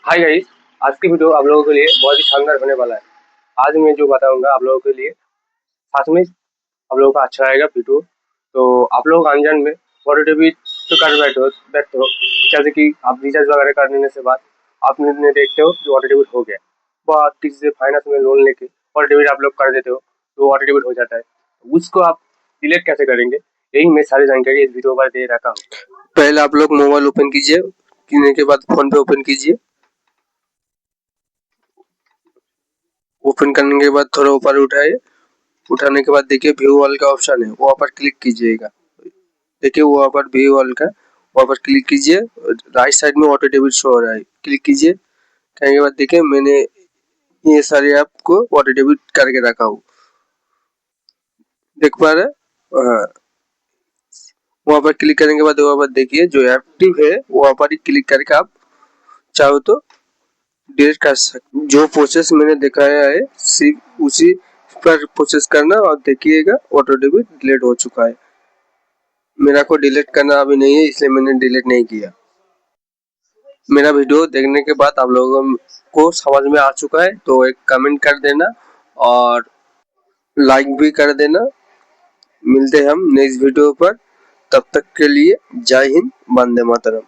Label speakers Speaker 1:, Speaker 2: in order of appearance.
Speaker 1: Hi guys. आज की video आप लोगों के लिए बहुत ही शानदार होने वाला है। आज मैं जो बताऊंगा आप लोगों के लिए साथ में आप लोगों का अच्छा आएगा वीडियो। तो आप लोग अनजान में ऑटो डेबिट तो कर बैठते हो जैसे कि आप रिचार्ज वगैरह करने से बाद आपने देखते हो जो ऑटो डेबिट हो गया, वह किसी से फाइनेंस में लोन लेके ऑटो डेबिट आप लोग कर देते हो तो ऑटो डेबिट हो जाता है। उसको आप डिलीट कैसे करेंगे, यही मैं सारी जानकारी इस वीडियो पर दे रखा हूँ। पहले आप लोग मोबाइल ओपन कीजिए, कीने के बाद फोन पे ओपन कीजिए। ओपन करने के बाद थोड़ा ऊपर उठाने के बाद देखिए व्यू ऑल का ऑप्शन है, वहाँ पर क्लिक कीजिएगा। देखिए वहाँ पर व्यू ऑल का, वहाँ पर क्लिक कीजिए। राइट साइड में ऑटो डेबिट शो हो रहा है, क्लिक कीजिए। करने के बाद देखिए मैंने ये सारे ऐप को ऑटो डेबिट करके रखा हूँ, देख पा रहे हैं? हाँ, वहाँ पर क्लिक करने के बाद वहाँ पर देखिए जो एक्टिव है वहाँ पर ही क्लिक करके आप चाहो तो डिलीट कर सकते। जो प्रोसेस मैंने दिखाया है सिर्फ उसी पर प्रोसेस करना और देखिएगा ऑटो डेबिट डिलीट हो चुका है। मेरा को डिलीट करना अभी नहीं है इसलिए मैंने डिलीट नहीं किया। मेरा वीडियो देखने के बाद आप लोगों को समझ में आ चुका है तो एक कमेंट कर देना और लाइक भी कर देना। मिलते हैं हम नेक्स्ट वीडियो पर, तब तक के लिए जय हिंद, वंदे मातरम।